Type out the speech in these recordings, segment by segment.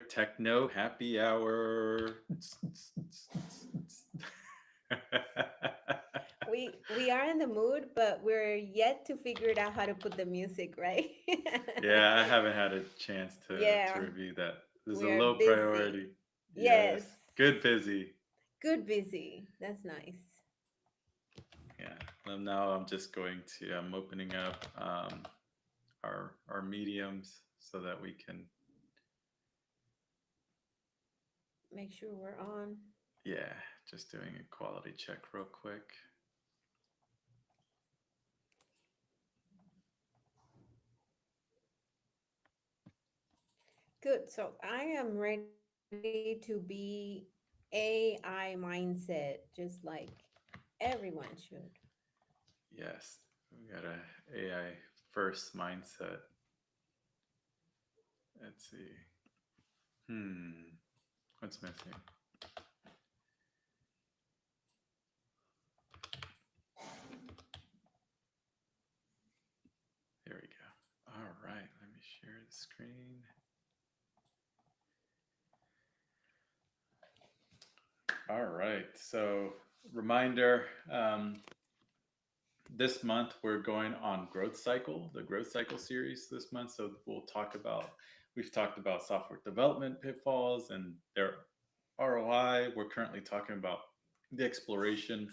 Techno happy hour. We are in the mood, but we're yet to figure it out how to put the music, right? Yeah, I haven't had a chance to Yeah, review that. This is we a are low busy. priority. Yes, Yes, good busy. good busy. That's nice. Yeah. Now I'm just going to. I'm opening up our mediums so that we can. Make sure we're on. Yeah, just doing a quality check real quick. Good. So I am ready to be AI mindset, just like everyone should. Yes, we got a AI first mindset. Let's see. What's missing? There we go. All right, let me share the screen. All right, so reminder, this month we're going on growth cycle, the growth cycle series this month. So we've talked about software development pitfalls and their ROI. We're currently talking about the exploration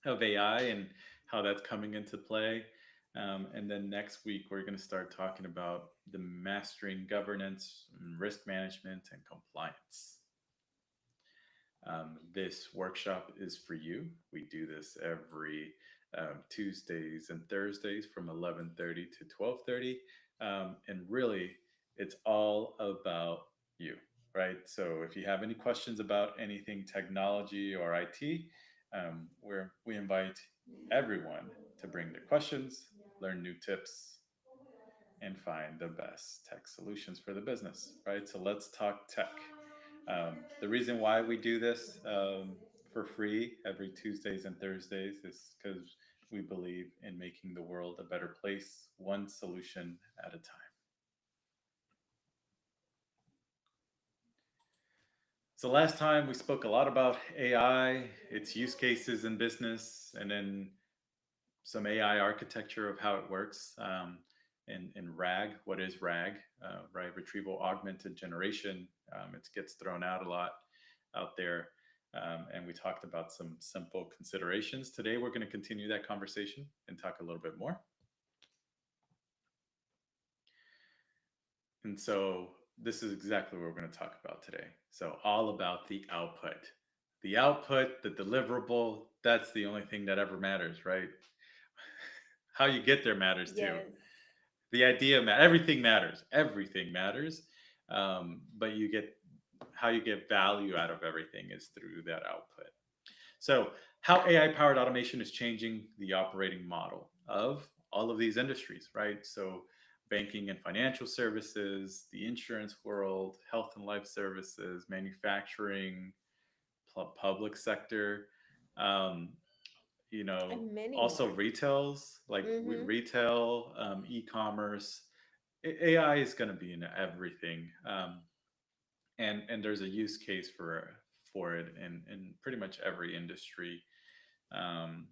of AI and how that's coming into play. And then next week, we're going to start talking about the mastering governance, risk management, and compliance. This workshop is for you. We do this every Tuesdays and Thursdays from 11:30 to 12:30, and really, it's all about you, right? So if you have any questions about anything technology or IT, we invite everyone to bring their questions, learn new tips, and find the best tech solutions for the business, right? So let's talk tech. The reason why we do this for free every Tuesdays and Thursdays is because we believe in making the world a better place, one solution at a time. So last time we spoke a lot about AI, its use cases in business, and then some AI architecture of how it works. In RAG, what is RAG? Right, retrieval augmented generation. It gets thrown out a lot out there. And we talked about some simple considerations. Today, we're going to continue that conversation and talk a little bit more. And so, this is exactly what we're going to talk about today. So, all about the output. The output, the deliverable, that's the only thing that ever matters, right? How you get there matters too. Yes. The idea everything matters. Everything matters. But how you get value out of everything is through that output. So, how AI powered automation is changing the operating model of all of these industries, right? So, banking and financial services, the insurance world, health and life services, manufacturing, public sector, um, And many also more. retails, like Mm-hmm. retail, e-commerce. AI is going to be in everything, and there's a use case for it in pretty much every industry. Um,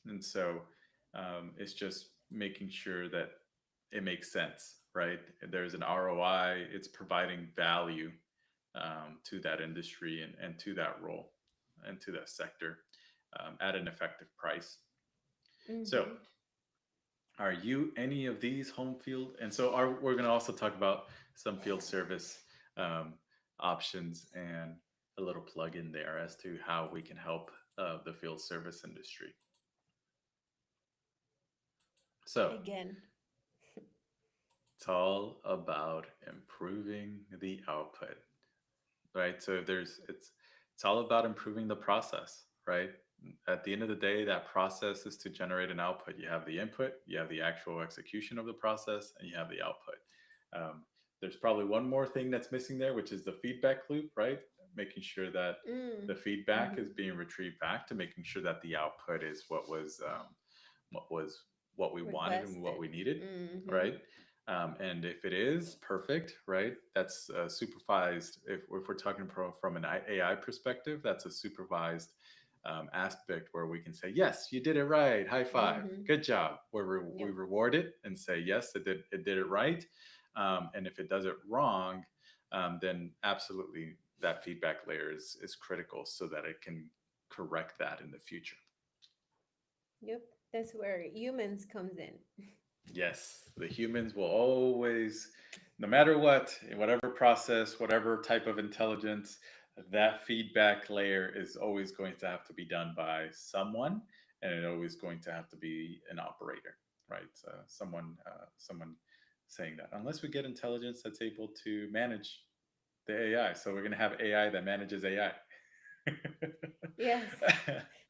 and so it's just making sure that it makes sense, right? There's an ROI, it's providing value to that industry and to that role and to that sector at an effective price. So, Mm-hmm. are you any of these home field? And so, we're going to also talk about some field service um, options and a little plug in there as to how we can help the field service industry. So, Again. it's all about improving the output, right? So it's all about improving the process, right? At the end of the day, that process is to generate an output. You have the input, you have the actual execution of the process, and you have the output. Um, there's probably one more thing that's missing there, which is the feedback loop, right? Making sure that Mm. the feedback Mm-hmm. is being retrieved back to making sure that the output is what was what we wanted and what Requested. we needed, Mm-hmm. right? And if it is perfect, right, that's supervised. If we're talking from an AI perspective, that's a supervised aspect where we can say, yes, you did it right. High five. Mm-hmm. Good job. Where we Yep. reward it and say, yes, it did it right. And if it does it wrong, then absolutely that feedback layer is critical so that it can correct that in the future. Yep. That's where humans comes in. Yes, the humans will always, no matter what, in whatever process, whatever type of intelligence, that feedback layer is always going to have to be done by someone, and it's always going to have to be an operator, right? Someone saying that. Unless we get intelligence that's able to manage the AI, so we're going to have AI that manages AI. Yes.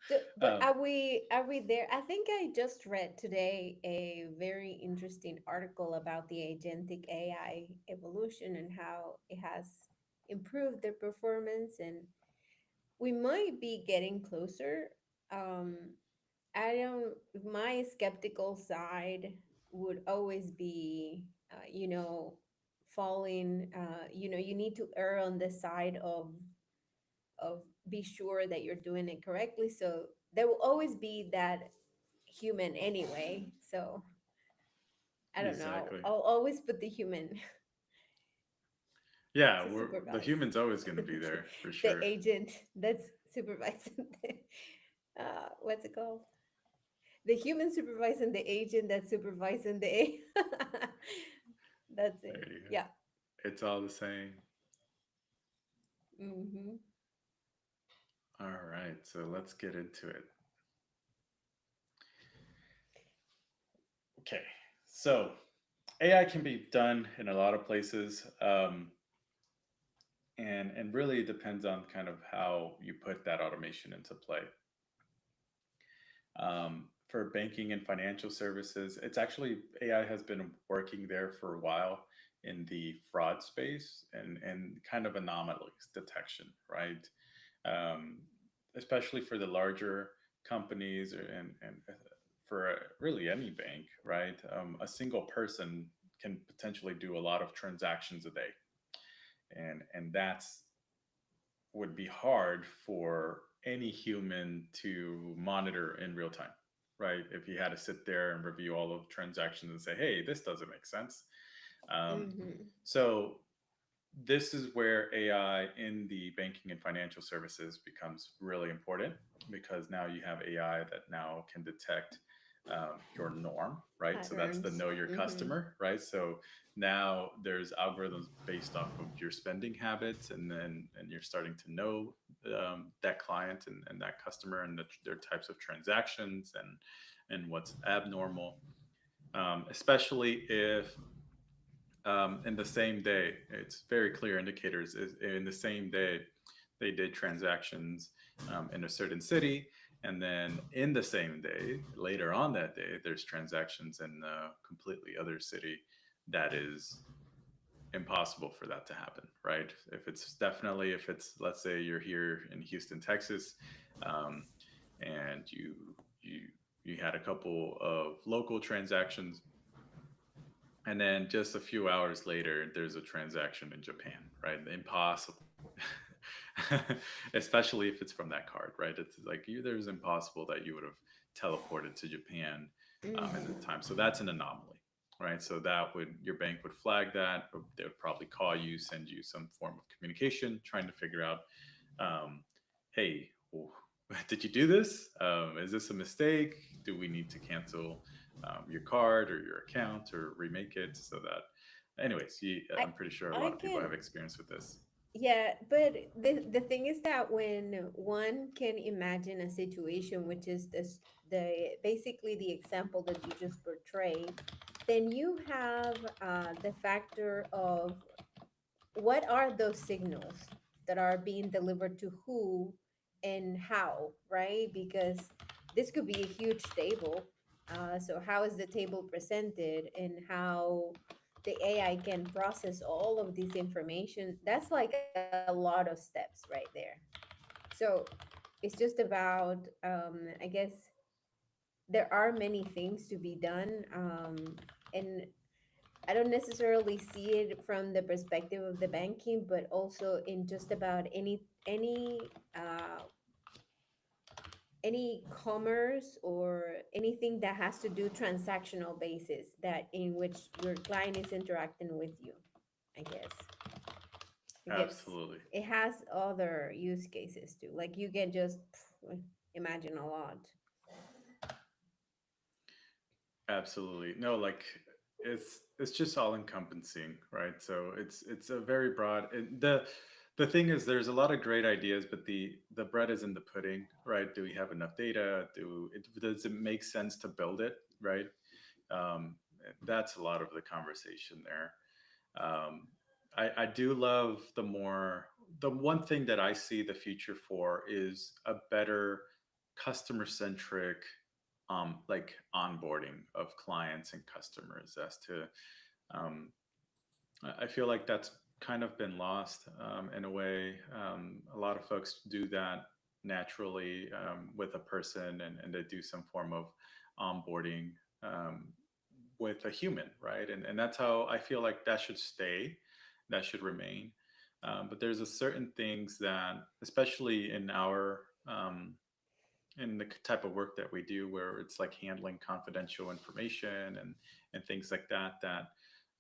But um, are we there? I think I just read today a very interesting article about the agentic AI evolution and how it has improved their performance, and we might be getting closer. Um, I don't. My skeptical side would always be, falling. You need to err on the side of be sure that you're doing it correctly. So there will always be that human anyway. So I don't know. I'll, exactly. I'll always put the human Yeah, to the supervise human's always going to be there for the sure. agent that's supervising what's it called? The human supervising the agent that's supervising the That's There it. you Yeah. go. It's all the same. Mm-hmm. All right, so let's get into it. Okay, so AI can be done in a lot of places, and really it depends on kind of how you put that automation into play. For banking and financial services, it's actually AI has been working there for a while in the fraud space and kind of anomalies detection, right? Um, Especially for the larger companies and for really any bank, right? A single person can potentially do a lot of transactions a day, and that's would be hard for any human to monitor in real time, right? If you had to sit there and review all of the transactions and say, hey, this doesn't make sense. Um, Mm-hmm. so this is where AI in the banking and financial services becomes really important because now you have AI that now can detect your norm, right? So that's the Patterns. know your Mm-hmm. customer, right? So now there's algorithms based off of your spending habits, and you're starting to know that client and that customer and their types of transactions and what's abnormal, especially if in the same day. It's very clear indicators. In the same day, they did transactions in a certain city, and then in the same day, later on that day, there's transactions in a completely other city that is impossible for that to happen, right? If it's, let's say you're here in Houston, Texas, um, and you you had a couple of local transactions, and then just a few hours later, there's a transaction in Japan, right? Impossible. Especially if it's from that card, right? It's like there's impossible that you would have teleported to Japan in the Mm-hmm. time. So that's an anomaly, right? So that would your bank would flag that. Or they would probably call you, send you some form of communication, trying to figure out, hey, did you do this? Is this a mistake? Do we need to cancel your card or your account or remake it so that, anyways, I I'm pretty sure a I lot of people can. have experience with this. Yeah, but the thing is that when one can imagine a situation which is the basically the example that you just portrayed, then you have the factor of what are those signals that are being delivered to who and how, right? Because this could be a huge table. So how is the table presented and how the AI can process all of this information? That's like a lot of steps right there. So it's just about, I guess, there are many things to be done. And I don't necessarily see it from the perspective of the banking, but also in just about any commerce or anything that has to do transactional basis, that in which your client is interacting with you, I guess it gets, Absolutely. it has other use cases too, like you can just imagine a lot. Absolutely. No, like it's just all encompassing, right? So it's a very broad the thing is there's a lot of great ideas, but the bread is in the pudding, right? Do we have enough data? Does it make sense to build it, right? Um, that's a lot of the conversation there. I do love the one thing that I see the future for is a better customer centric like onboarding of clients and customers as to um, I feel like that's kind of been lost in a way. A lot of folks do that naturally with a person and they do some form of onboarding um, with a human, right? And that's how I feel like that should stay, that should remain. But there's a certain things that, especially in the type of work that we do, where it's like handling confidential information and things like that, that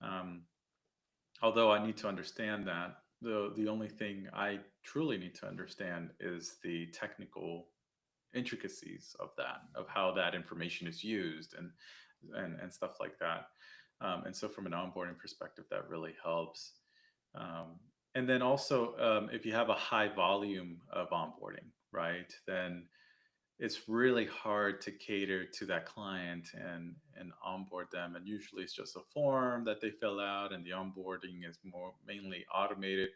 um, although I need to understand that, the only thing I truly need to understand is the technical intricacies of that, of how that information is used and stuff like that. And so from an onboarding perspective, that really helps. Um, and then also, if you have a high volume of onboarding, right, then it's really hard to cater to that client and onboard them. And usually it's just a form that they fill out, and the onboarding is more mainly automated.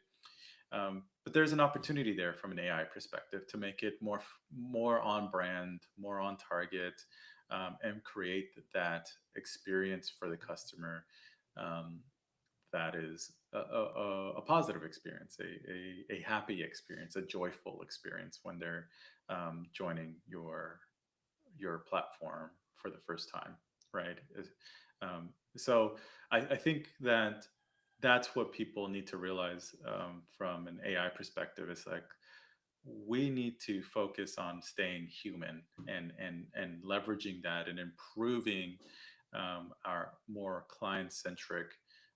But there's an opportunity there from an AI perspective to make it more on brand, more on target, and create that experience for the customer. Um, that is a positive experience, a happy experience, a joyful experience when they're joining your platform for the first time, right? So I think that that's what people need to realize from an AI perspective. Is like we need to focus on staying human and leveraging that and improving our more client centric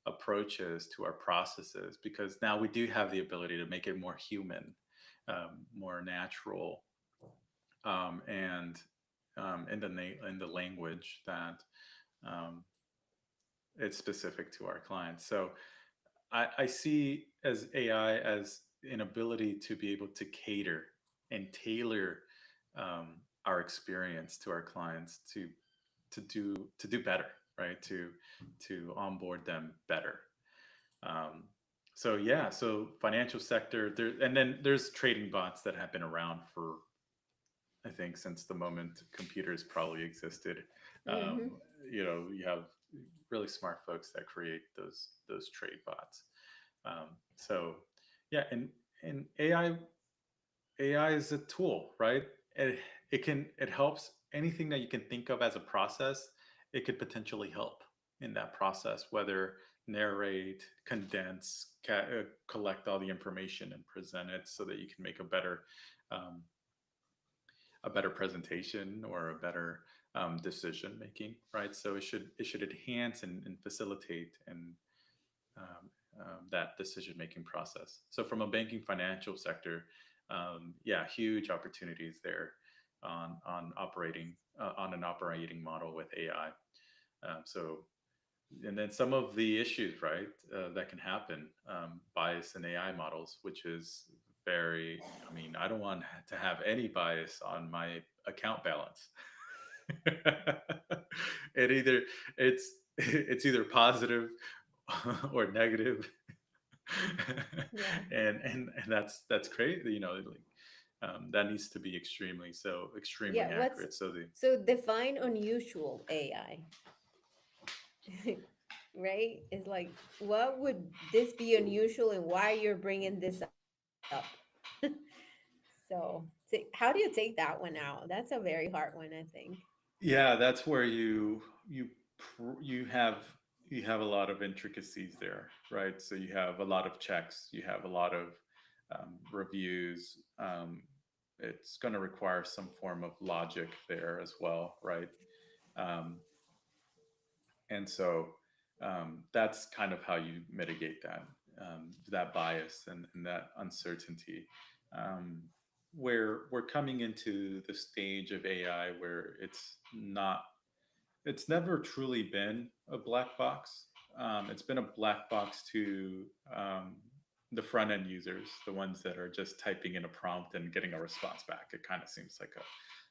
approaches to our processes, because now we do have the ability to make it more human, more natural, and in the language that um, it's specific to our clients. So I see as AI as an ability to be able to cater and tailor our experience to our clients to do better, right? To onboard them better. Um, so yeah, so financial sector there, and then there's trading bots that have been around for I think since the moment computers probably existed. Mm-hmm. You have really smart folks that create those trade bots. So yeah, and AI is a tool, right? It helps anything that you can think of as a process. It could potentially help in that process, whether narrate, condense, collect all the information and present it so that you can make um, a better presentation or a better decision making, right? So it should enhance and facilitate and that decision making process. So from a banking financial sector, yeah, huge opportunities there on operating on an operating model with AI. So and then some of the issues, right, that can happen, bias in AI models, which is very, I mean, I don't want to have any bias on my account balance. it either it's either positive or negative. Yeah. And that's crazy, like that needs to be extremely Yeah. What's, accurate. So the so define unusual AI, right? It's like, what would this be unusual and why you're bringing this up? So, how do you take that one out? That's a very hard one, I think. Yeah, that's where you have. you have a lot of intricacies there, right? So you have a lot of checks, you have a lot of reviews. It's going to require some form of logic there as well, right? Um, and so that's kind of how you mitigate that bias and that uncertainty. Um, where we're coming into the stage of AI where it's never truly been a black box. It's been a black box to the front end users, the ones that are just typing in a prompt and getting a response back. It kind of seems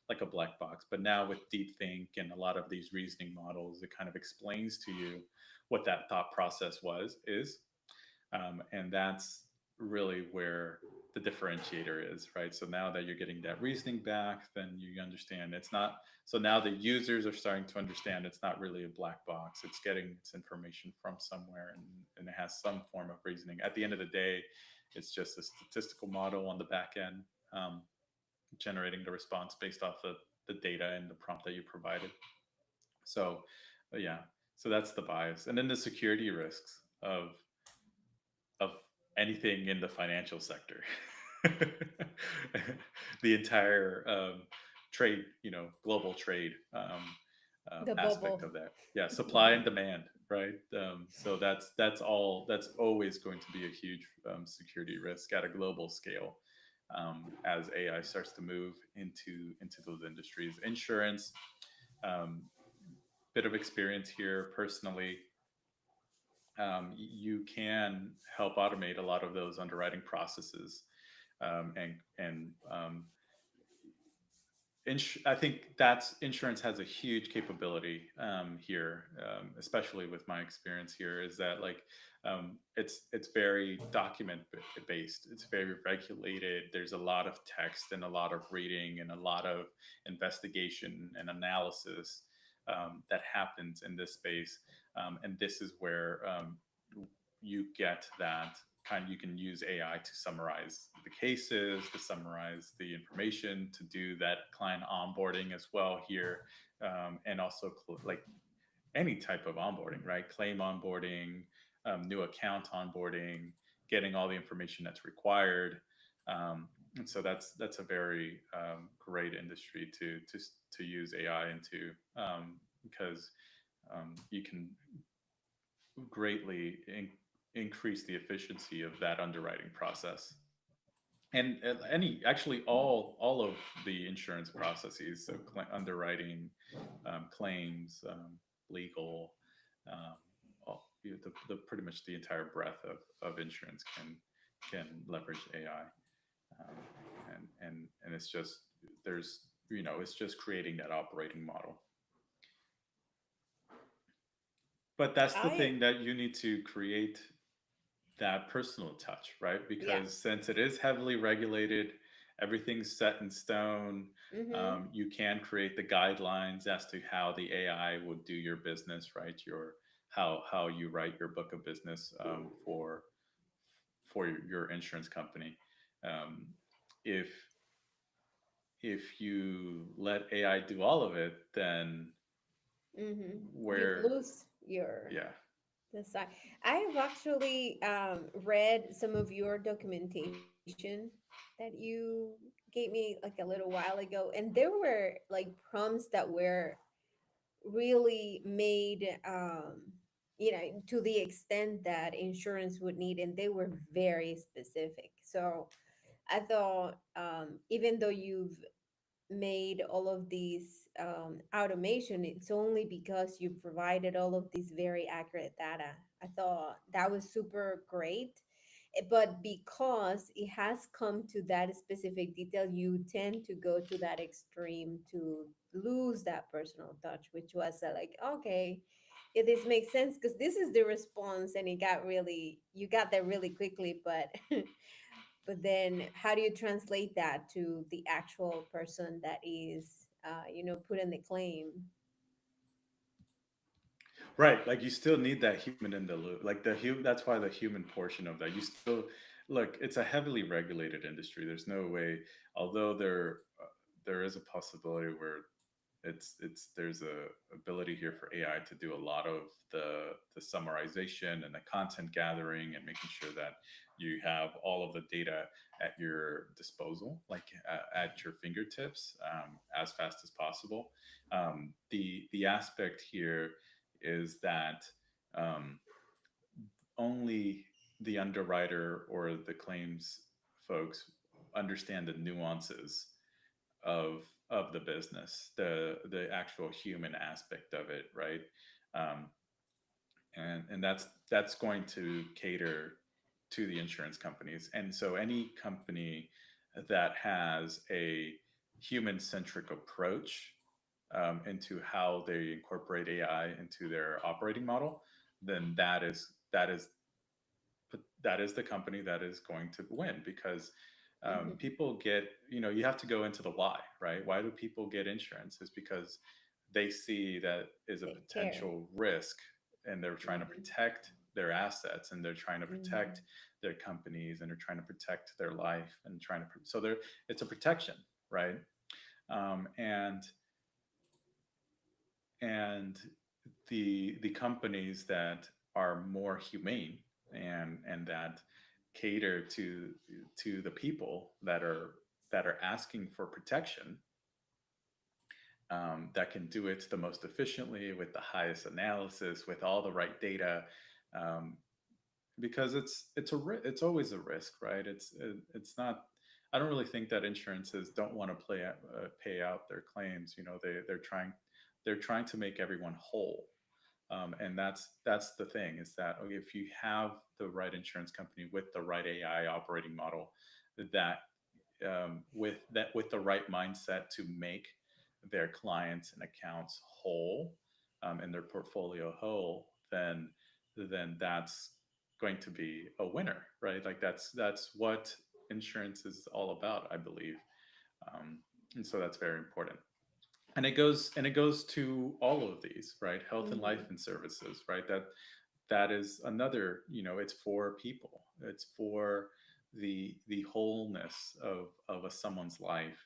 like a black box. But now with deep think and a lot of these reasoning models, it kind of explains to you what that thought process is, and that's really where the differentiator is, right? So now that you're getting that reasoning back, then you understand it's not. So now the users are starting to understand it's not really a black box. It's getting its information from somewhere, and it has some form of reasoning. At the end of the day, it's just a statistical model on the back end, generating the response based off the data and the prompt that you provided. So, yeah, so that's the bias, and then the security risks of anything in the financial sector. The entire trade, global trade The aspect bubble. of that. Yeah, supply Yeah. and demand, right? So that's always going to be a huge security risk at a global scale, as AI starts to move into those industries. Insurance, um, bit of experience here personally. You can help automate a lot of those underwriting processes, and I think that's insurance has a huge capability here, especially with my experience here. Is that like it's very based. It's very regulated. There's a lot of text and a lot of reading and a lot of investigation and analysis that happens in this space, and this is where you get that you can use AI to summarize the cases, to summarize the information, to do that client onboarding as well here, and also like any type of onboarding, right? Claim onboarding, new account onboarding, getting all the information that's required. And so that's a very great industry to use AI into, because you can greatly increase the efficiency of that underwriting process. And any actually all of the insurance processes, so underwriting, claims, legal, um, the pretty much the entire breadth of insurance can leverage AI, um, and it's just there's it's just creating that operating model. But that's the I thing that you need to create that personal touch, right? Yeah. Because since it is heavily regulated, everything's set in stone. Mm-hmm. You can create the guidelines as to how the AI would do your business, right? How you write your book of business for your insurance company. Um, if if you let AI do all of it, then Mm-hmm. You where lose your yeah. the side. I've actually read some of your documentation that you gave me like a little while ago, and there were like prompts that were really made, to the extent that insurance would need, and they were very specific. So I thought, even though you've made all of these automation, it's only because you provided all of this very accurate data. I thought that was super great. But because it has come to that specific detail, you tend to go to that extreme to lose that personal touch, which was like, okay, yeah, this makes sense because this is the response, and you got there really quickly. But but then how do you translate that to the actual person that is put in the claim? Right, like you still need that human in the loop. Like that's why the human portion of that. You still look, it's a heavily regulated industry. There's no way, although there is a possibility where it's there's a ability here for AI to do a lot of the summarization and the content gathering and making sure that you have all of the data at your disposal, like at your fingertips, as fast as possible. The aspect here is that um, only the underwriter or the claims folks understand the nuances of the business, the actual human aspect of it, right? Um, and that's going to cater to the insurance companies. And so any company that has a human centric approach into how they incorporate AI into their operating model, then that is the company that is going to win because Hmm. people get, you have to go into the why, right? Why do people get insurance? Is because they see that is a They care. potential risk and they're trying to Hmm. protect their assets and they're trying to protect Hmm. their companies and they're trying to protect their life and trying to, so there, it's a protection, right? Um, and and the companies that are more humane and that cater to the people that are asking for protection, that can do it the most efficiently with the highest analysis with all the right data, um, because it's always a risk, right? It's not. I don't really think that insurances don't want to pay out their claims. They're trying to make everyone whole, and that's the thing is that, okay, if you have the right insurance company with the right AI operating model, that with the right mindset to make their clients and accounts whole, and their portfolio whole, then that's going to be a winner, right? Like that's what insurance is all about, I believe, and so that's very important. And it goes to all of these, right? Health and life Hmm. and services, right? That is another, it's for people, it's for the wholeness of someone's life.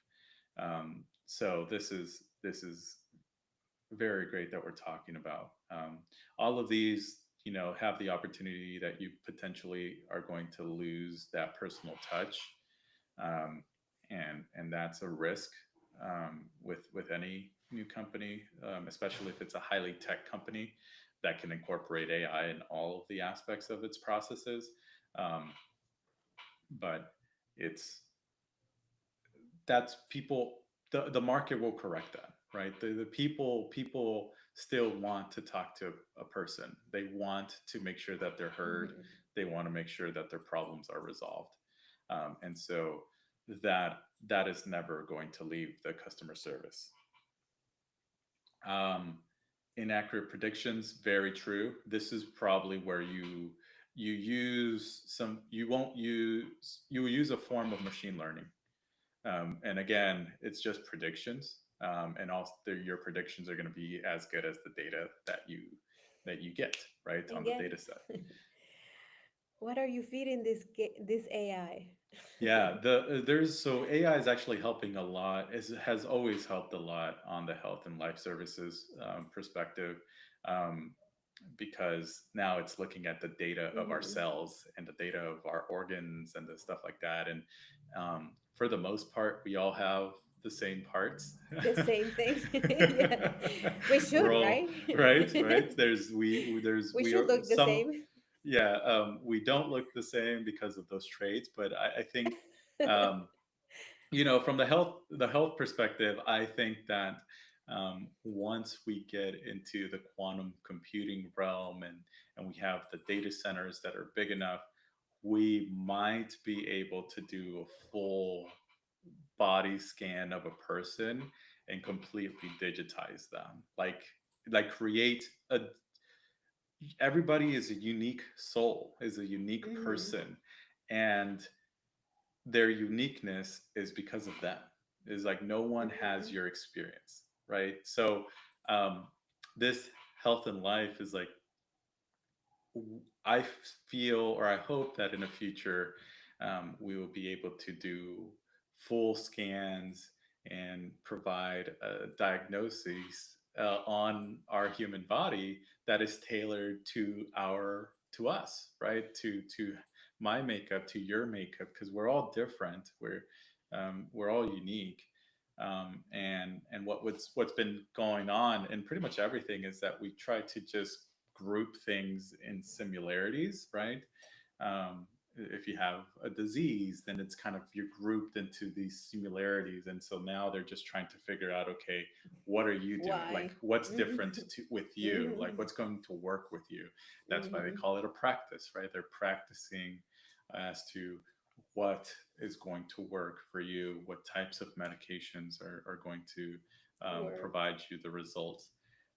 So this is very great that we're talking about, all of these, have the opportunity that you potentially are going to lose that personal touch, um, and that's a risk, with any new company, especially if it's a highly tech company that can incorporate AI in all of the aspects of its processes. Um, but it's that's people, the market will correct that, right? The people still want to talk to a person. They want to make sure that they're heard. Hmm. They want to make sure that their problems are resolved, and so that that is never going to leave the customer service. um, Inaccurate predictions, very true. This is probably where you use some, you will use a form of machine learning, and again, it's just predictions, and also your predictions are going to be as good as the data that you get right on the Again, data set. what are you feeding this AI? Yeah, there's so AI is actually helping a lot. Has always helped a lot on the health and life services, perspective, um, because now it's looking at the data of our Hmm. cells and the data of our organs and the stuff like that. And for the most part, we all have the same parts. The same thing. Yeah, we We're should, all right? right. We We should are look the some. same. Yeah, we don't look the same because of those traits, but I think, um, from the health perspective, I think that, once we get into the quantum computing realm and we have the data centers that are big enough, we might be able to do a full body scan of a person and completely digitize them, like create a everybody is a unique soul, is a unique Hmm. person, and their uniqueness is because of them. Is like no one has Hmm. your experience, right? So, um, this health and life is like, I feel or I hope that in the future, we will be able to do full scans and provide a diagnosis on our human body that is tailored to us, right? To my makeup, to your makeup, because we're all different. We're all unique. And what's been going on in pretty much everything is that we try to just group things in similarities, right? If you have a disease, then it's kind of you're grouped into these similarities, and so now they're just trying to figure out, okay, what are you doing? Like, Why? what's different Mhm. with you? Like, Mhm. what's going to work with you? That's why they Mhm. call it a practice, right? They're practicing as to what is going to work for you, what types of medications are going to Work. provide you the results.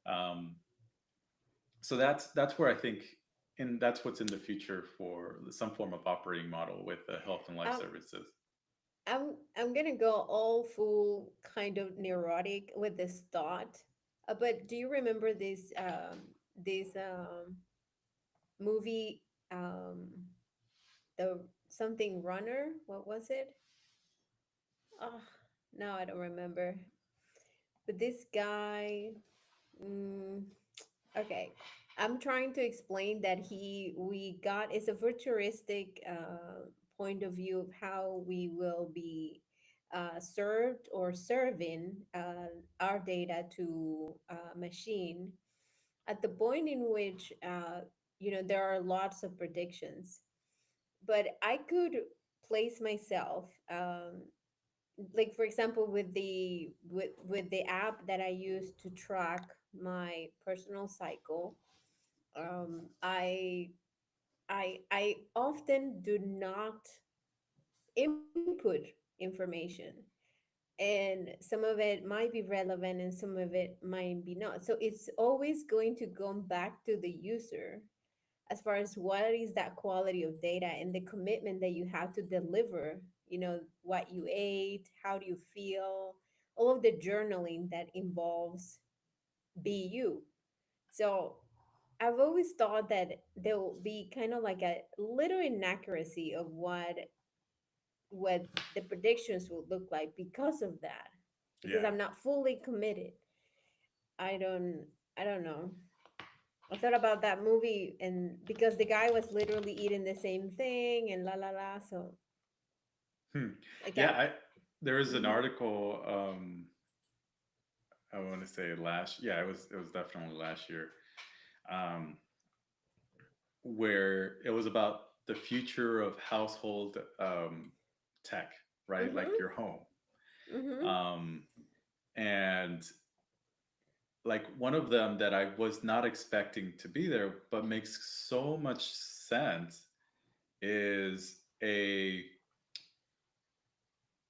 Um, so that's where I think, and that's what's in the future for some form of operating model with the health and life Um, services. I'm gonna go all full kind of neurotic with this thought. But do you remember this movie, um the something runner? What was it? Oh, no, I don't remember. But this guy, mm, okay, I'm trying to explain that he we got is a futuristic point of view of how we will be served or serving our data to machine at the point in which there are lots of predictions, but I could place myself, like for example with the app that I use to track my personal cycle. I often do not input information, and some of it might be relevant and some of it might be not, so it's always going to go back to the user as far as what is that quality of data and the commitment that you have to deliver, what you ate, how do you feel, all of the journaling that involves be you. So I've always thought that there will be kind of like a little inaccuracy of what the predictions will look like because of that, because Yeah, I'm not fully committed. I don't i don't know. I thought about that movie, and because the guy was literally eating the same thing and la la la. So hmm. like Yeah. I, There was an mhm, article. I want to say last. Yeah, it was definitely last year, um, where it was about the future of household tech, right? Like mhm, your home. mhm. Um, and like one of them that I was not expecting to be there, but makes so much sense is a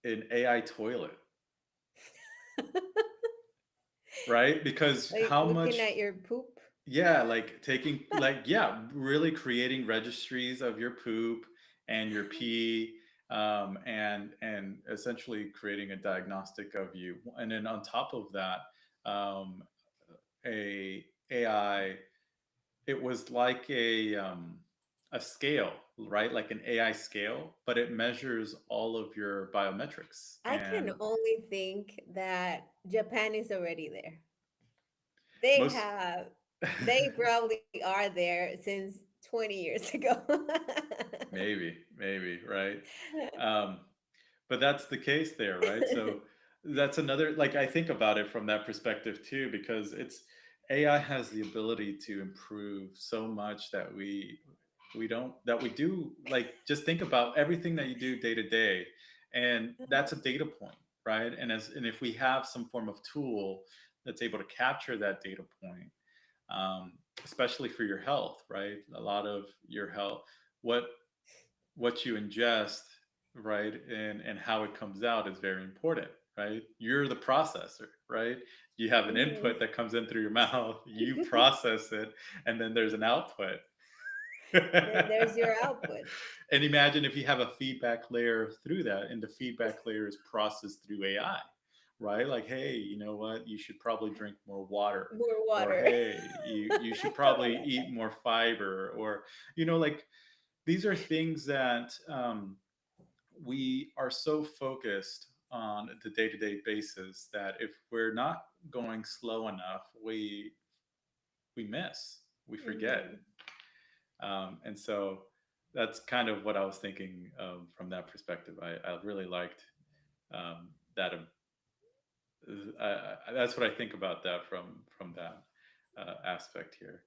an AI toilet, right? Because Like how looking much, at your poop. yeah, like taking, like, yeah, really creating registries of your poop and your pee, and essentially creating a diagnostic of you. And then on top of that, um, a AI, it was like a scale, right? Like an AI scale, but it measures all of your biometrics I can and only think that Japan is already there. They most. have, they probably are there since 20 years ago. Maybe, right? Um, but that's the case there, right? So that's another, like, I think about it from that perspective too, because it's AI has the ability to improve so much that we don't that we do, like, just think about everything that you do day to day, and that's a data point, right? And if we have some form of tool that's able to capture that data point, um, especially for your health, right? A lot of your health, what what you ingest, right, and how it comes out is very important, right? You're the processor, right? You have an Mhm. input that comes in through your mouth, you process it, and then there's an output. Then there's your output. And imagine if you have a feedback layer through that, and the feedback layer is processed through AI, right? Like, hey, you know what? You should probably drink more water, More or water. hey, you should Como probably la eat more fiber, or like, these are things that we are so focused on the day-to-day basis that if we're not going slow enough, we miss, we forget. Mm-hmm. And so that's kind of what I was thinking from that perspective. I really liked that. That's what I think about that from that aspect here.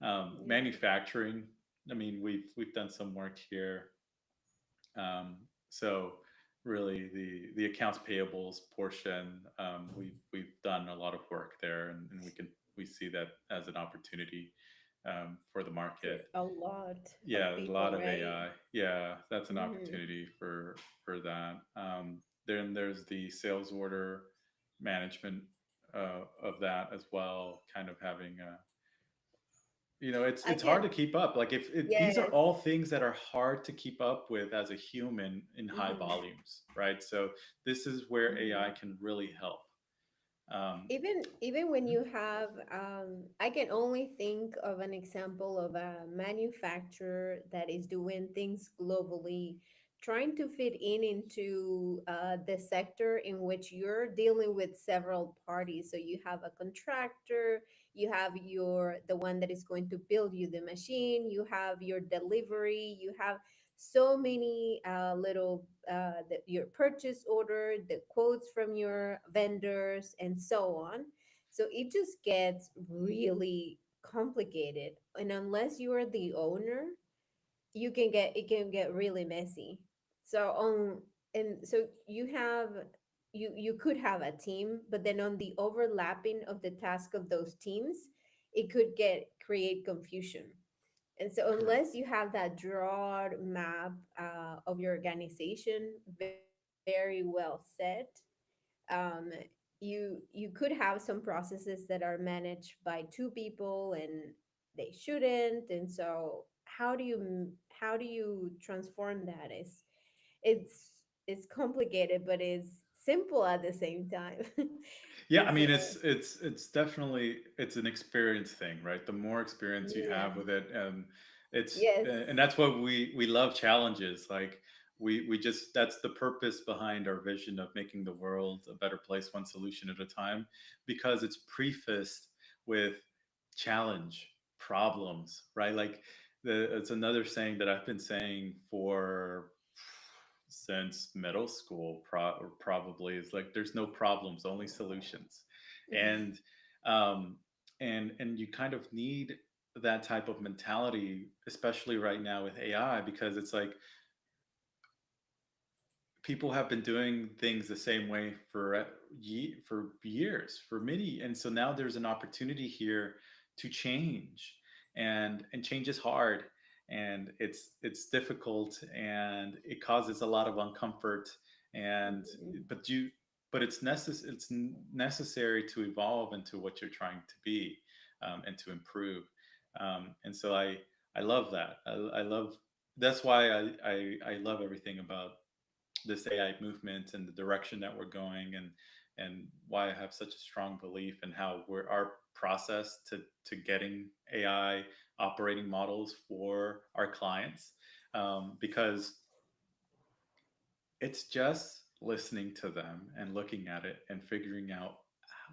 Yeah. Manufacturing. I mean, we've done some work here. So really, the accounts payables portion, we've done a lot of work there, and we see that as an opportunity for the For market. a lot of Yeah, a people, lot of right? AI. Yeah, that's an Mm-hmm. opportunity for that. Then there's the sales order management of that as well. Kind of having a, I it's hard can, to keep up. Like if these are yes. all things that are hard to keep up with as a human in high Mm-hmm. volumes, right? So this is where Mm-hmm. AI can really help. Um, Even when you have, I can only think of an example of a manufacturer that is doing things globally, trying to fit in into the sector in which you're dealing with several parties. So you have a contractor, you have the one that is going to build you the machine, you have your delivery, you have so many little your purchase order, the quotes from your vendors, and so on. So it just gets really complicated, and unless you are the owner, it can get really messy. So on and so you could have a team, but then on the overlapping of the task of those teams, it could get create confusion. And so, correct. unless you have that broad map of your organization very well set, um, you could have some processes that are managed by two people and they shouldn't. And so, how do you transform that? It's complicated, but it's simple at the same time. Yeah, I It's mean it's definitely it's an experience thing, right? The more experience you yeah, have with it, it's yes. and that's what we love challenges. Like we just that's the purpose behind our vision of making the world a better place one solution at a time, because it's prefaced with challenge, problems, right? Like it's another saying that I've been saying for since middle school, probably, is like there's no problems, only solutions. And um and you kind of need that type of mentality, especially right now with AI, because it's like people have been doing things the same way for years, for many, and so now there's an opportunity here to change, and change is hard, and it's difficult, and it causes a lot of uncomfort, and Mhm. but you but it's necessary to evolve into what you're trying to be, and to improve, and so I love that. I love That's why I love everything about this AI movement and the direction that we're going, and why I have such a strong belief in how our process to getting AI operating models for our clients, because it's just listening to them and looking at it and figuring out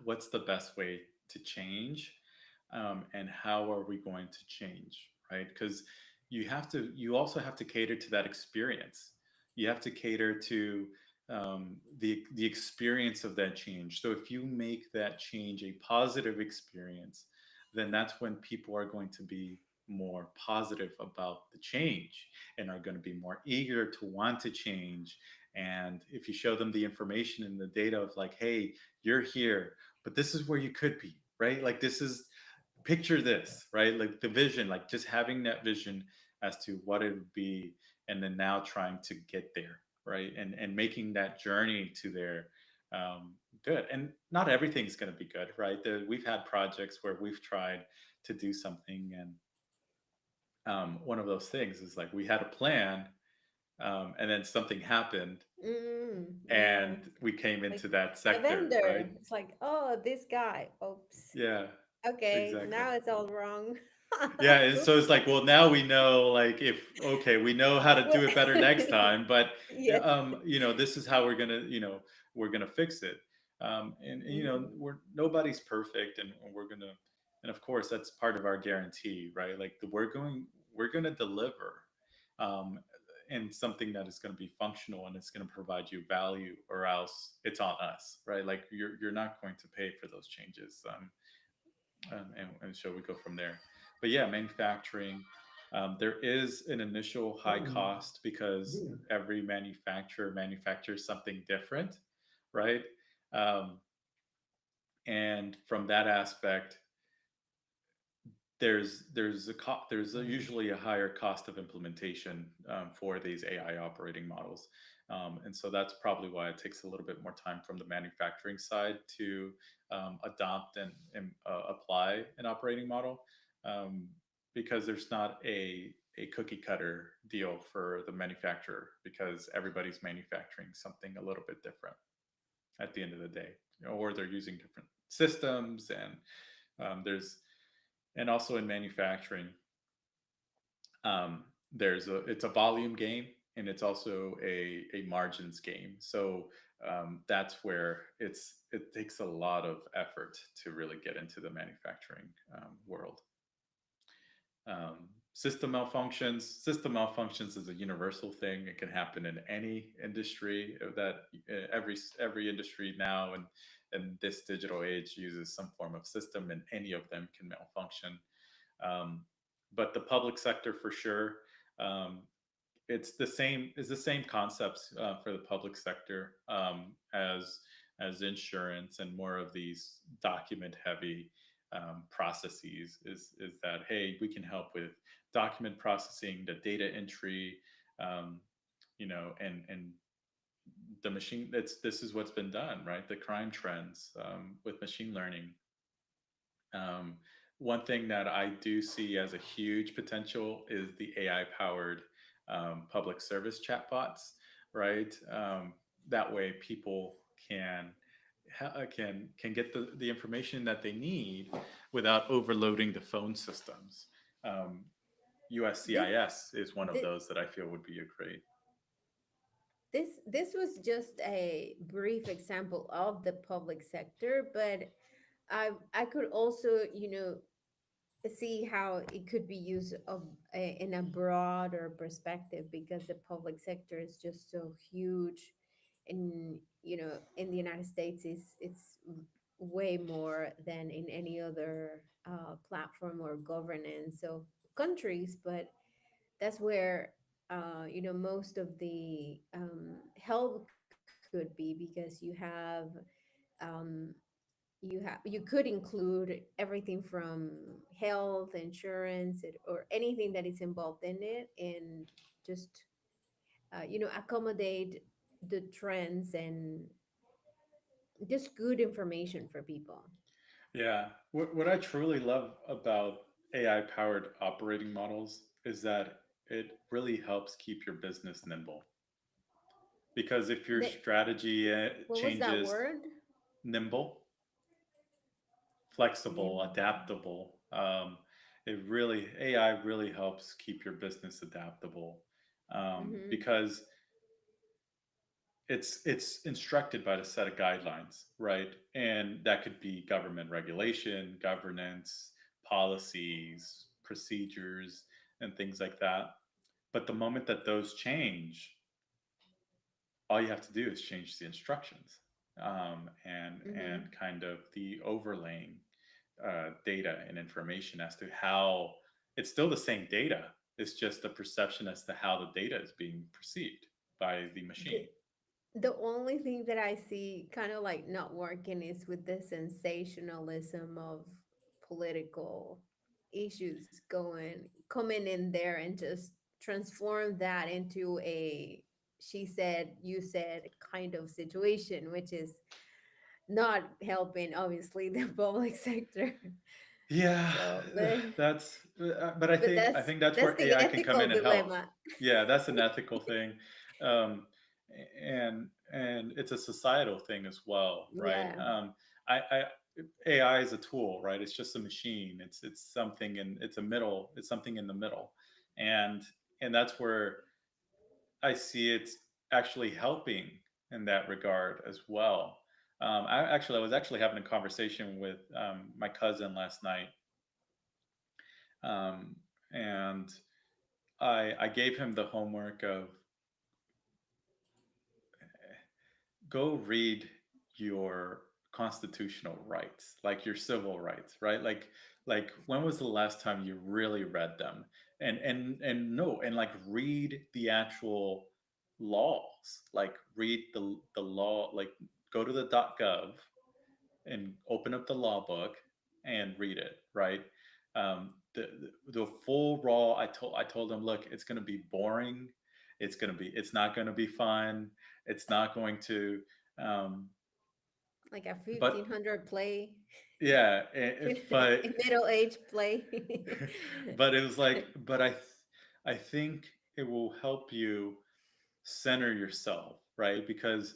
what's the best way to change, and how are we going to change, right? Because you also have to cater to that experience. You have to cater to the experience of that change. So if you make that change a positive experience, then that's when people are going to be more positive about the change and are going to be more eager to want to change. And if you show them the information and the data of like, hey, you're here, but this is where you could be, right? Like this is picture this, right? Like the vision, like just having that vision as to what it would be, and then now trying to get there, right? And making that journey to there good. And not everything's going to be good, right? We've had projects where we've tried to do something, and one of those things is like we had a plan, and then something happened, Yeah. and we came Like into that the sector, right? vendor, it's like, oh, this guy. Oops. Yeah, Okay, exactly. now it's all wrong. Yeah, and so it's like, well, now we know, like, if okay, we know how to Well, do it better next time, but yes. this is how we're gonna, we're gonna fix it. And Hmm. we're nobody's perfect, and we're gonna, and of course, that's part of our guarantee, right? Like, we're gonna deliver, um, and something that is going to be functional and it's going to provide you value, or else it's on us, right? Like, you're not going to pay for those changes. And so we go from there. But yeah, manufacturing, there is an initial high cost because every manufacturer manufactures something different, right? Um, and from that aspect, usually a higher cost of implementation, for these AI operating models, and so that's probably why it takes a little bit more time from the manufacturing side to, adopt and apply an operating model, um, because there's not a cookie cutter deal for the manufacturer, because everybody's manufacturing something a little bit different at the end of the day, or they're using different systems, and there's and also in manufacturing, it's a volume game, and it's also a margins game. So, that's where it takes a lot of effort to really get into the manufacturing, world. System malfunctions is a universal thing. It can happen in any industry, every industry now, and this digital age uses some form of system, and any of them can malfunction. um, but the public sector, for sure, um, it's the same concepts, for the public sector, as insurance, and more of these document heavy, processes, is that, hey, we can help with document processing, the data entry, um, and the machine, this is what's been done, right? The crime trends, with machine learning. um, One thing that I do see as a huge potential is the AI powered, public service chatbots, right? That way, people can can get the information that they need without overloading the phone systems. Um, this, USCIS is one of this those that I feel would be a great. this was just a brief example of the public sector, but I could also, see how it could be used in a broader perspective, because the public sector is just so huge. In, in the United States, it's way more than in any other platform or governance of countries. But that's where, most of the help could be, because um, you could include everything from health insurance, or anything that is involved in it, and just accommodate the trends, and just good information for people. Yeah. What I truly love about AI powered operating models is that it really helps keep your business nimble. Because if your The, strategy, what was that changes, word? nimble, flexible, Nimble. adaptable, AI really helps keep your business adaptable, Mm-hmm. because it's instructed by the set of guidelines, right? And that could be government regulation, governance, policies, procedures, and things like that. But the moment that those change, all you have to do is change the instructions, and Mm-hmm. kind of the overlaying, data and information as to how it's still the same data. It's just the perception as to how the data is being perceived by the the, machine. the only thing that I see kind of like not working is with the sensationalism of political issues going coming in there, and just transform that into a she said, you said kind of situation, which is not helping, obviously, the public sector. Yeah, So, but but I but think I that's think that's that's where the AI can come ethical in and help. dilemma. Yeah, that's an ethical thing, um, and it's a societal thing as well, right? Yeah. AI is a tool, right? It's just a machine. It's something, and it's a middle. It's something in the middle, and and that's where I see it actually helping in that regard as well. I was actually having a conversation with my cousin last night, um, and I gave him the homework of go read your constitutional rights, like your civil rights, right? Like when was the last time you really read them? And no, and like read the actual laws, like read the law, like go to the .gov and open up the law book and read it, right? The full raw. I told them, look, it's going to be boring. It's not going to be fun. It's not going to. Um, Like a but 1500 play, yeah, but middle age play. but it was like, I think it will help you center yourself, right? Because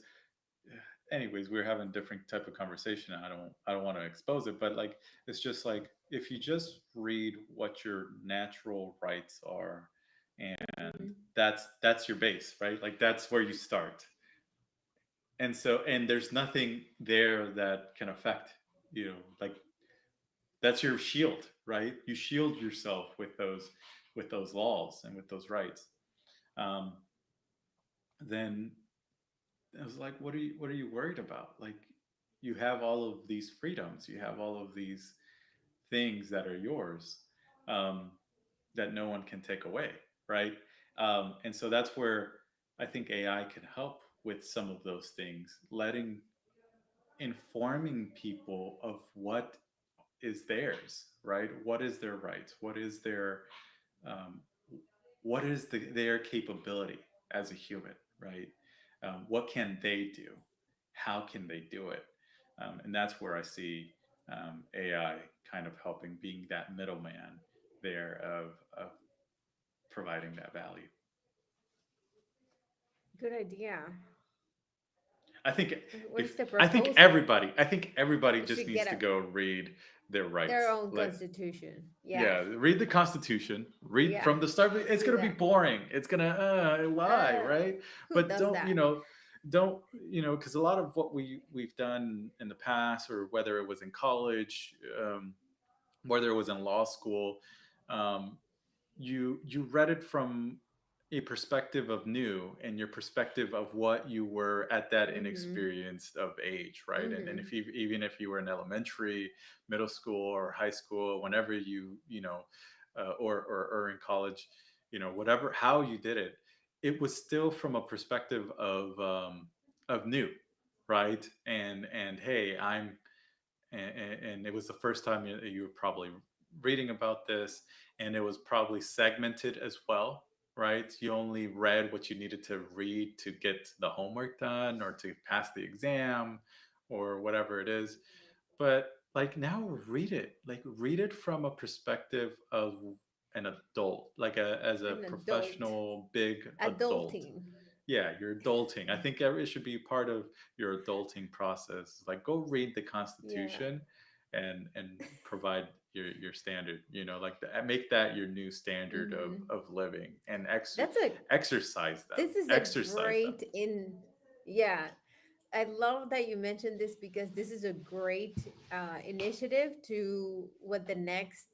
anyways, we're having a different type of conversation. I don't want to expose it, but like it's just like if you just read what your natural rights are, and Mhm. that's your base, right? Like that's where you start. And so, and there's nothing there that can affect you. Like that's your shield, right? You shield yourself with those laws and with those rights. Um, then I was like, what are you worried about? Like you have all of these freedoms, you have all of these things that are yours, um, that no one can take away, right? And so that's where I think AI can help with some of those things, informing people of what is theirs, right? What is their rights? Um, what is their capability as a human, right? What can they do? How can they do it? And that's where I see AI kind of helping, being that middleman there of providing that value. Good idea. I think Where's the everybody, proposal? It just should needs get to go read their their rights. own Like, constitution. Yeah, yeah, read the Constitution. Read yeah. from the start. Let's It's do gonna be that. boring. It's gonna why, Uh, right? who But does that? because a lot of what we've done in the past, or whether it was in college, whether it was in law school, um, you read it from a perspective of new, and your perspective of what you were at that Mm-hmm. inexperienced of age, right? And Mm-hmm. if you, even if you were in elementary, middle school, or high school, whenever or in college, whatever, how you did it, it was still from a perspective of new, right? And hey, and it was the first time you were probably reading about this, and it was probably segmented as well, right? You only read what you needed to read to get the homework done or to pass the exam or whatever it is. But like now, read it from a perspective of an adult, like as a An adult. professional big adult. Adulting. Yeah, you're adulting. I think it should be part of your adulting process. Like go read the Yeah. Constitution and provide your standard, like make that your new standard Mm-hmm. of living, and That's a exercise them. this is a Exercise them. great in yeah. I love that you mentioned this because this is a great initiative to what the next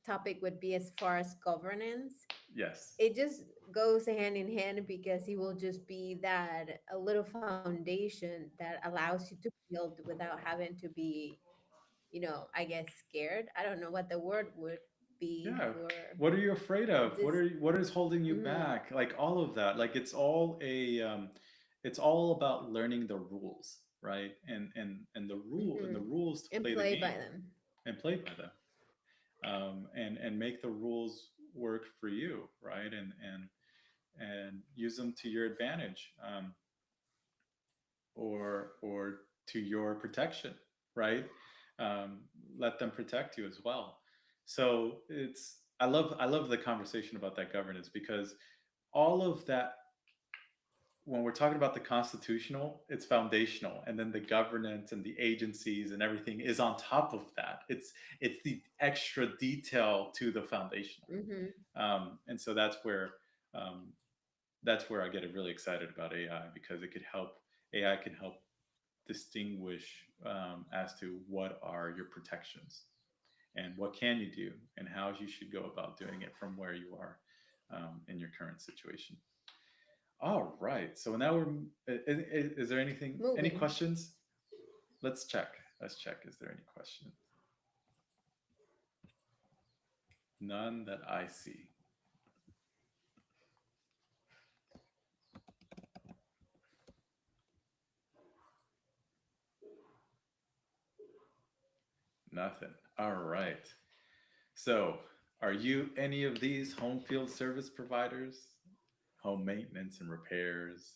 topic would be as far as governance. Yes. It just goes hand in hand because it will just be that a little foundation that allows you to build without having to be, I guess scared. I don't know what the word would be Yeah. for What are you afraid of? this. What is holding you Mm-hmm, back? Like all of that. Like it's all about learning the rules, right? And the mm-hmm, rules to and play the play by game them. and play by them. And make the rules work for you, right? And use them to your advantage, or to your protection, right? Um, Let them protect you as well. So I love the conversation about that governance, because all of that when we're talking about the constitutional, it's foundational, and then the governance and the agencies and everything is on top of that. It's the extra detail to the foundational, Mm-hmm. and so um, that's where I get really excited about AI, because it could help. AI can help distinguish as to what are your protections and what can you do and how you should go about doing it from where you are in your current situation. All right. So now is there any Moving. questions? Let's check. Let's check. Is there any questions? None that I see. Nothing. All right. So, are you any of these home field service providers? Home maintenance and repairs,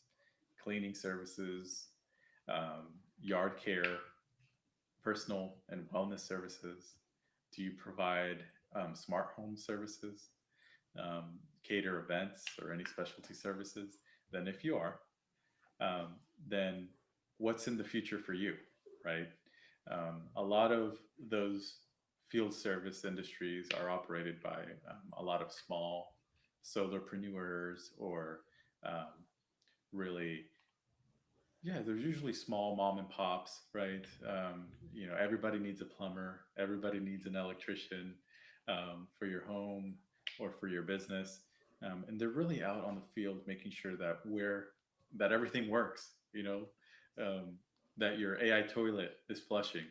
cleaning services, yard care, personal and wellness services? Do you provide smart home services, cater events, or any specialty services? Then, if you are, um, then what's in the future for you, right? A lot of those field service industries are operated by a lot of small solopreneurs, or um, really, yeah, there's usually small mom and pops, right? Everybody needs a plumber, everybody needs an electrician for your home or for your business, and they're really out on the field making sure that everything works. Um, that your AI toilet is flushing,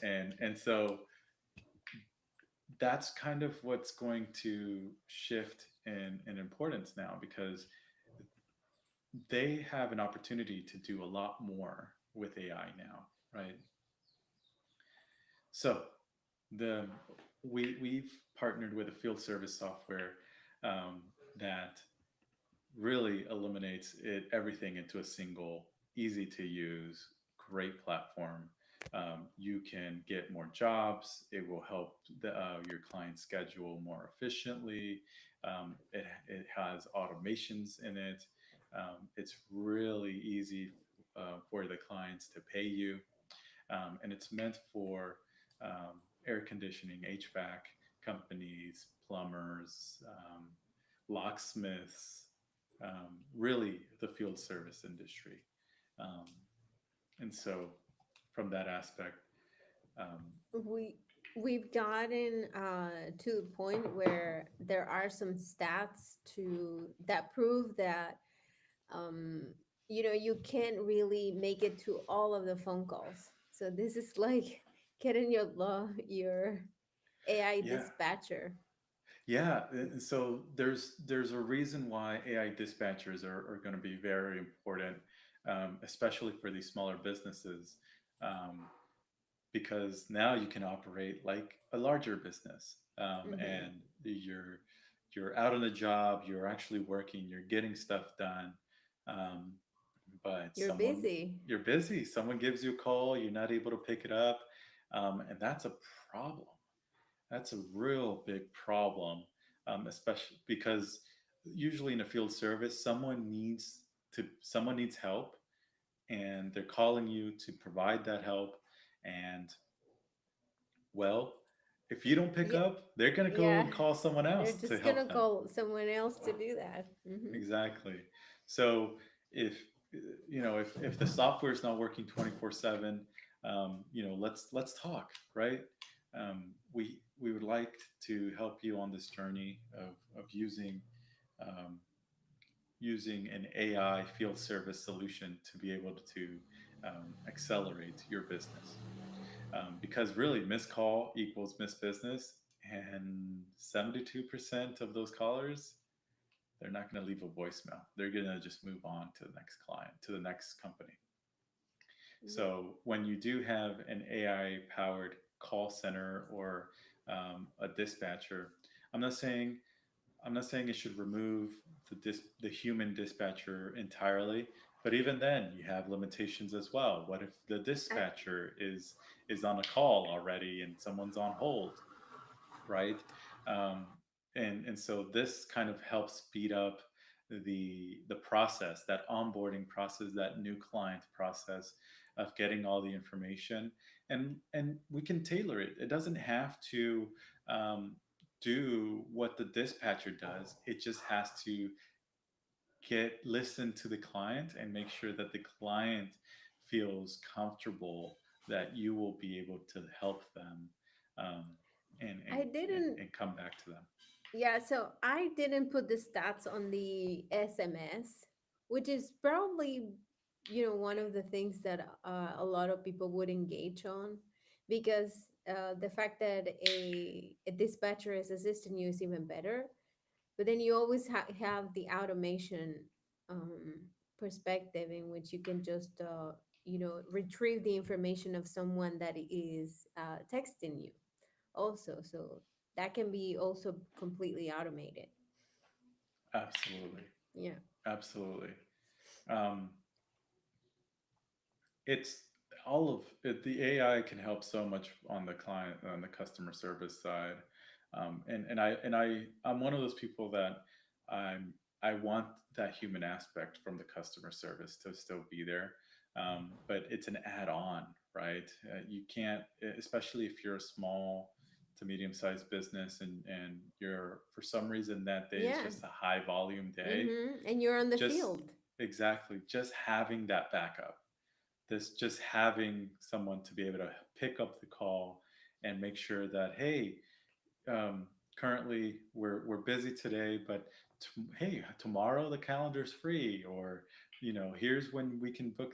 and so that's kind of what's going to shift in importance now, because they have an opportunity to do a lot more with AI now, right? So the we've partnered with a field service software um, that really eliminates everything into a single, easy to use, great platform. You can get more jobs. It will help your client schedule more efficiently. It has automations in it. It's really easy for the clients to pay you, and it's meant for air conditioning, HVAC companies, plumbers, locksmiths, really the field service industry. Um, and so, from that aspect, um, we we've gotten to the point where there are some stats to that prove that um you can't really make it to all of the phone calls. So this is like getting your AI yeah, dispatcher. yeah. And so there's a reason why AI dispatchers are going to be very important, especially for these smaller businesses. Um, because now you can operate like a larger business, Hmm. and you're out on a job, you're actually working, you're getting stuff done, um, but You're busy. you're busy, someone gives you a call, you're not able to pick it up, and that's a problem. That's a real big problem, especially because usually in a field service, someone needs help, and they're calling you to provide that help. And well, if you don't pick Yeah, up, they're going to go yeah. and call someone They're else to just gonna help them. call someone else to do that. Hmm. Exactly. So if if the software is not working 24/7, let's talk, right? We would like to help you on this journey of um, using an AI field service solution to be able to accelerate your business. Because really, missed call equals missed business, and 72% of those callers, they're not going to leave a voicemail. They're going to just move on to the next client, to the next company. Yeah. So when you do have an AI powered call center, or a dispatcher, I'm not saying I'm not saying it should remove the human dispatcher entirely, but even then, you have limitations as well. What if the I, dispatcher is on a call already and someone's on hold, right? Um, and so this kind of helps speed up the process, that onboarding process, that new client process of getting all the information, and we can tailor it. It doesn't have to um, do what the dispatcher does. It just has to get listen to the client and make sure that the client feels comfortable that you will be able to help them, um, and, and I didn't. and come back to them. Yeah, so I didn't put the stats on the SMS, which is probably, one of the things that a lot of people would engage on, because the fact that a dispatcher is assisting you is even better. But then you always have the automation um, perspective, in which you can just, retrieve the information of someone that is texting you also. So that can be also completely automated. Absolutely, Yeah. absolutely. um, it's all of it, the AI can help so much on the client, on the customer service side. I'm one of those people that I want that human aspect from the customer service to still be there. But it's an add-on, right? You can't, especially if you're a small to medium-sized business, and you're, for some reason, that day is Yeah. just a high volume day. And you're on the Just field. exactly, just having that backup, this, just having someone to be able to pick up the call and make sure that, hey, currently we're busy today, but hey, tomorrow the calendar's free, or here's when we can book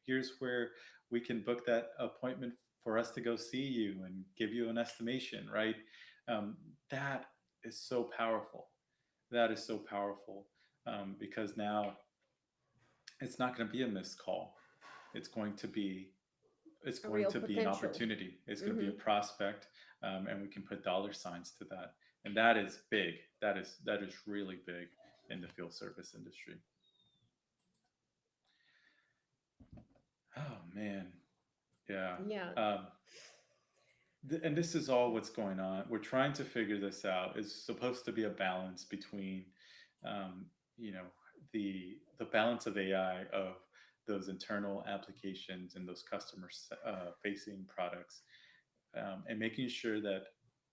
here's where we can book that appointment for us to go see you and give you an estimation, right? That is so powerful. That is so powerful, because now it's not going to be a missed call. It's going to be, it's A going real to be an potential. opportunity. It's going to be a Mm-hmm. prospect, and we can put dollar signs to that. And that is big. That is really big in the field service industry. Oh man, yeah. Yeah. Um, and this is all what's going on. We're trying to figure this out. It's supposed to be a balance between, um, you know, the balance of AI, of those internal applications and those customer facing products, and making sure that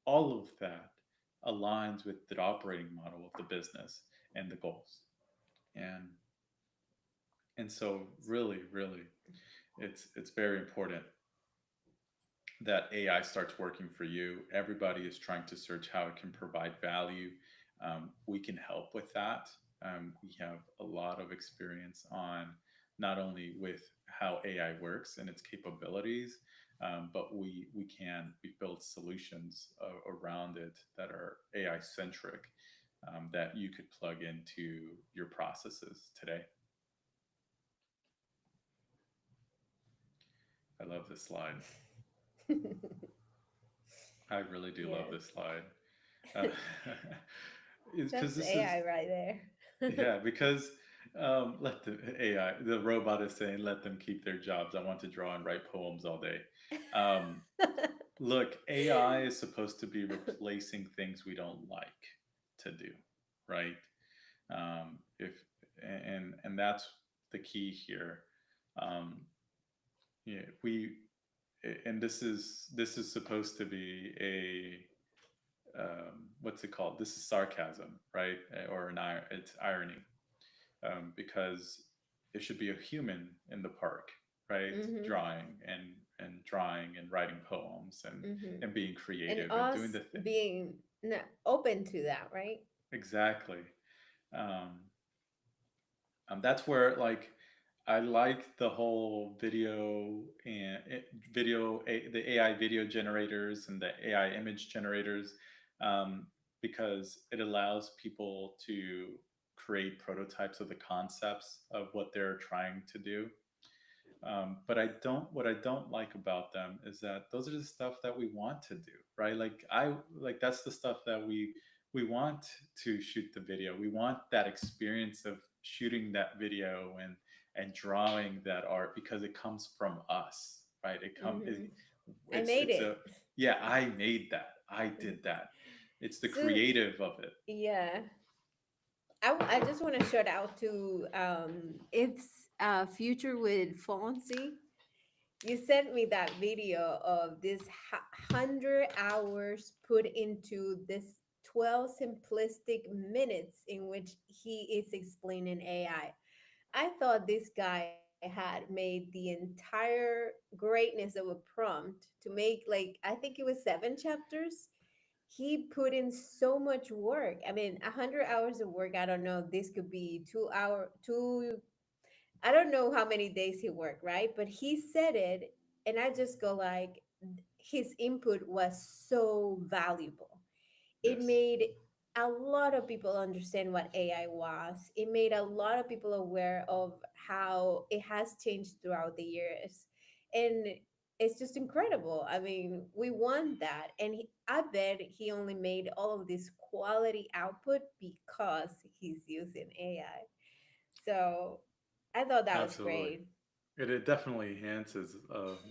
all of that aligns with the operating model of the business and the goals. And and so really, it's very important that AI starts working for you. Everybody is trying to search how it can provide value. We can help with that. We have a lot of experience on not only with how AI works and its capabilities, but we build solutions around it that are AI centric, that you could plug into your processes today. I love this slide. I really do love Yes. this slide. Uh, it's because That's this is, AI right there. yeah, because let the AI, the robot is saying, let them keep their jobs. I want to draw and write poems all day. Um, Look, AI is supposed to be replacing things we don't like to do, right? If and that's the key here. Um, yeah, and this is supposed to be a, what's it called? This is sarcasm, right? Or it's irony, because it should be a human in the park, right? Mm-hmm. Drawing and writing poems, Mm-hmm. and being And creative and doing us the thing. being open to that, right? Exactly. Um, that's where, like, I like the whole the AI video generators and the AI image generators, um, because it allows people to create prototypes of the concepts of what they're trying to do. But what I don't like about them is that those are the stuff that we want to do, right? Like that's the stuff that we want to shoot the video. We want that experience of shooting that video and drawing that art, because it comes from us, right? Mm-hmm. I It's made it's a it. yeah, I made that. I did that. It's the So creative of it. yeah, I just want to shout out to it's Future with Fonzie. You sent me that video of this 100 hours put into this 12 simplistic minutes in which he is explaining AI. I thought this guy had made the entire greatness of a prompt to make, like, I think it was 7 chapters. He put in so much work. I mean, 100 hours of work. I don't know. This could be 2 hour, two. I don't know how many days he worked, right? But he said it, and I just go like, his input was so valuable. It Yes, made a lot of people understand what AI was. It made a lot of people aware of how it has changed throughout the years. And it's just incredible. I mean, we want that. And I bet he only made all of this quality output because he's using AI. So I thought that was absolutely. great. It definitely enhances.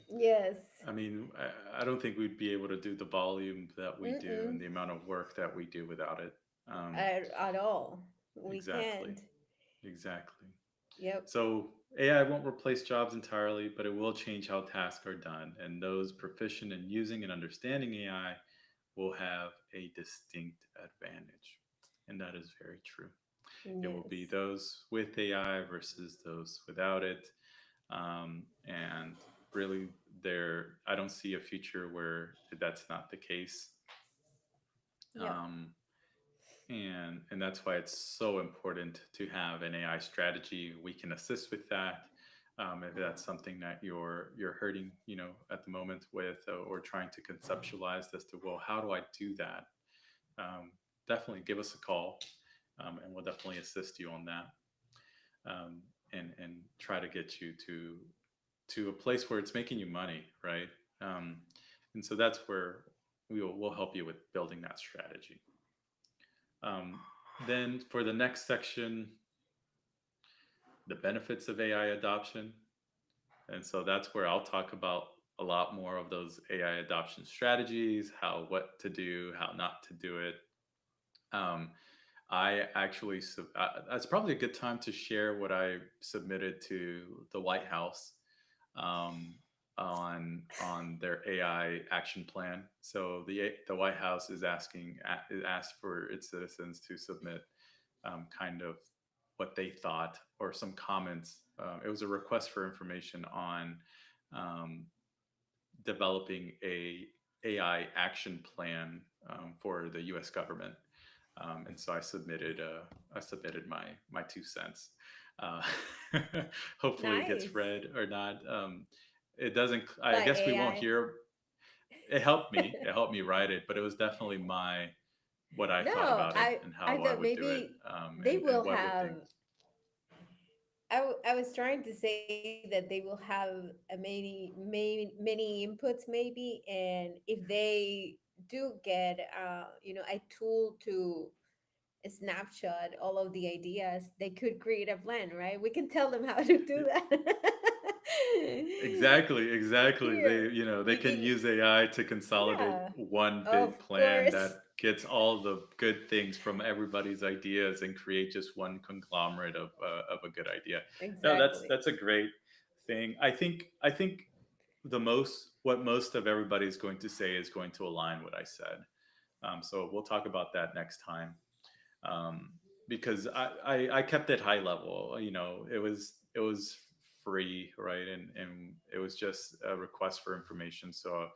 Yes. I mean, I don't think we'd be able to do the volume that we do and Mm-mm. the amount of work that we do without it. At all. We Exactly, can't. exactly. Yep. So AI won't replace jobs entirely, but it will change how tasks are done. And those proficient in using and understanding AI will have a distinct advantage. And that is very true. It will be Yes. those with AI versus those without it. And really, I don't see a future where that's not the case. Yep. Um, and that's why it's so important to have an AI strategy. We can assist with that. If that's something that you're hurting, at the moment with, or trying to conceptualize as to, well, how do I do that? Um, Definitely give us a call, and we'll definitely assist you on that, and try to get you to a place where it's making you money, right? Um, and so that's where we'll help you with building that strategy. Um, then for the next section, the benefits of AI adoption. And so that's where I'll talk about a lot more of those AI adoption strategies, what to do, how not to do it. Um, I actually, that's probably a good time to share what I submitted to the White House, um, on their AI action plan. So the White House is asked for its citizens to submit, kind of what they thought or some comments. It was a request for information on, um, developing a AI action plan, for the U.S. government. And so I submitted my 2 cents. Uh, Hopefully, it gets Nice. read or not. It doesn't. I By guess we won't AI. hear. It helped me. It helped me write it, but it was definitely what I thought No, about it and I how I thought would do it, maybe they and will what I would have. think. I was trying to say that they will have a many inputs maybe, and if they do get a tool to snapshot all of the ideas, they could create a plan, right? We can tell them how to do that. Exactly, exactly. Here, They you can can, use AI to consolidate yeah, one of big plan course, that gets all the good things from everybody's ideas and create just one conglomerate of a good idea. No, exactly. that's a great thing. I think what most of everybody is going to say is going to align what I said. So we'll talk about that next time, um, because I kept it high level. It was free, right? And it was just a request for information. So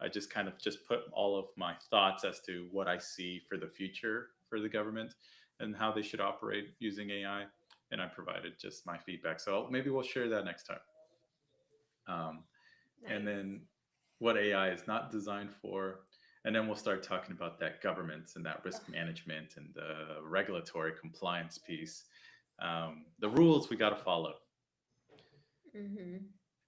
I just kind of just put all of my thoughts as to what I see for the future for the government and how they should operate using AI. And I provided just my feedback. So maybe we'll share that next time. Um, and Nice. then what AI is not designed for. And then we'll start talking about that governance and that risk management and the regulatory compliance piece, the rules we got to follow. Mm-hmm.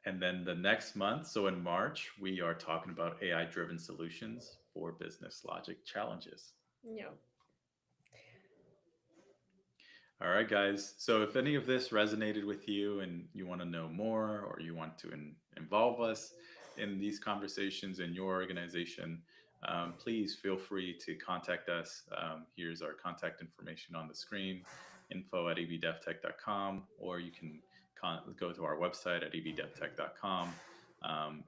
And then the next month, so in March, we are talking about AI driven solutions for business logic challenges. Yeah. All right, guys. So if any of this resonated with you and you want to know more or you want to involve us in these conversations in your organization, please feel free to contact us. Here's our contact information on the screen. info@evdevtech.com, or you can go to our website at evdevtech.com,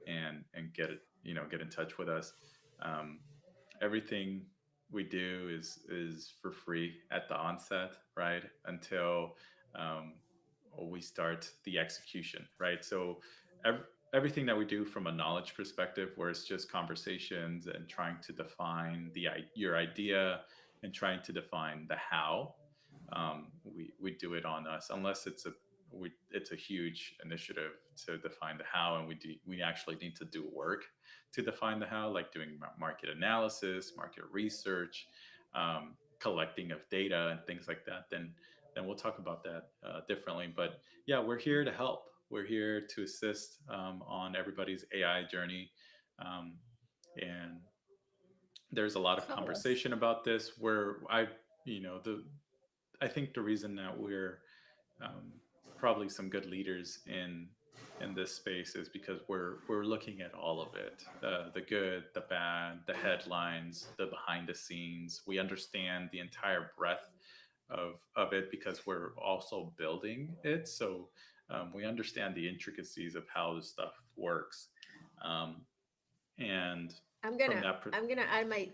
and get it, get in touch with us. Um, Everything we do is for free at the onset, right? Until um, we start the execution, right? So ev- everything that we do from a knowledge perspective, where it's just conversations and trying to define your idea and trying to define the how, we do it on us, unless it's a huge initiative to define the how, and we actually need to do work to define the how, like doing market analysis, market research, collecting of data, and things like that. Then we'll talk about that differently. But yeah, we're here to help. We're here to assist on everybody's AI journey, um, and there's a lot of Call us. conversation about this. Where the I think the reason that we're um, probably some good leaders in this space is because we're looking at all of it, the good, the bad, the headlines, the behind the scenes. We understand the entire breadth of it because we're also building it. So we understand the intricacies of how this stuff works, um, and I'm from gonna that I'm gonna add my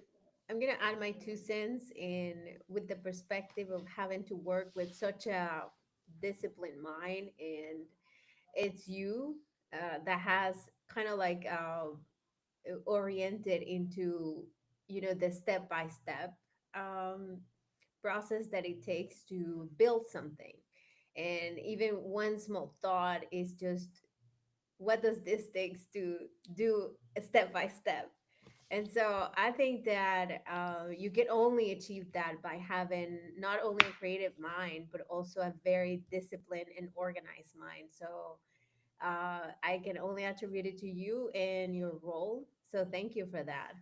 I'm gonna add my 2 cents in with the perspective of having to work with such a disciplined mind, and it's you that has kind of like oriented into the step by step um, process that it takes to build something. And even one small thought is just, what does this takes to do step by step? And so I think that you can only achieve that by having not only a creative mind, but also a very disciplined and organized mind. So I can only attribute it to you and your role. So thank you for that.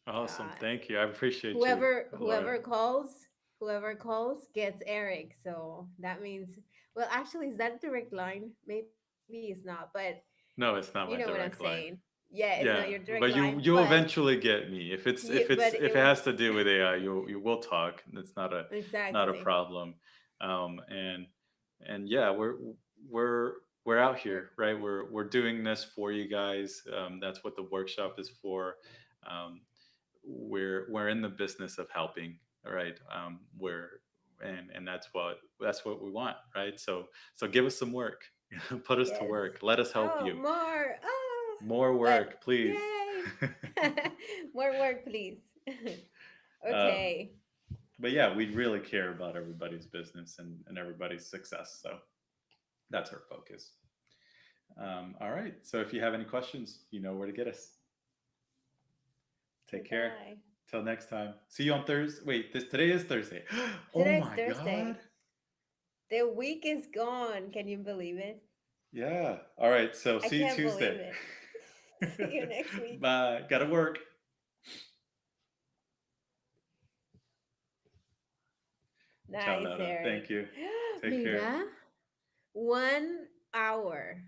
awesome. Uh, Thank you. I appreciate you, whoever Laura. whoever calls whoever calls gets Eric. So that means, well, actually, is that a direct line? Maybe it's not, but you know what No, I'm it's not my saying. direct line. Yeah, it's not your Yeah, direct line, but you but will eventually get me. If it's you if but it's it if it has to do with AI, you will talk. It's not a exactly. problem. Um, and and yeah, we're we're out We're, here, right? We're doing this for you guys. That's what the workshop is for. Um, we're in the business of helping, right? We're and that's what we want, right? So give us some work, put us to yes. work. Let us help Oh, you. more. Oh, More but work, please. yay. More work, please. um, Okay. but yeah, we really care about everybody's business and everybody's success. So that's our focus. All right. So if you have any questions, you know where to get us. Take care. Goodbye. Till next time. See you on Thursday. Wait, today is Thursday. Oh Today's my God. Thursday. The week is gone. Can you believe it? Yeah. All right. So I see you can't believe Tuesday. it. See you next week. Bye. Gotta work. Ciao, Nice, Nada. Thank Eric. you. Take care. Mira, 1 hour.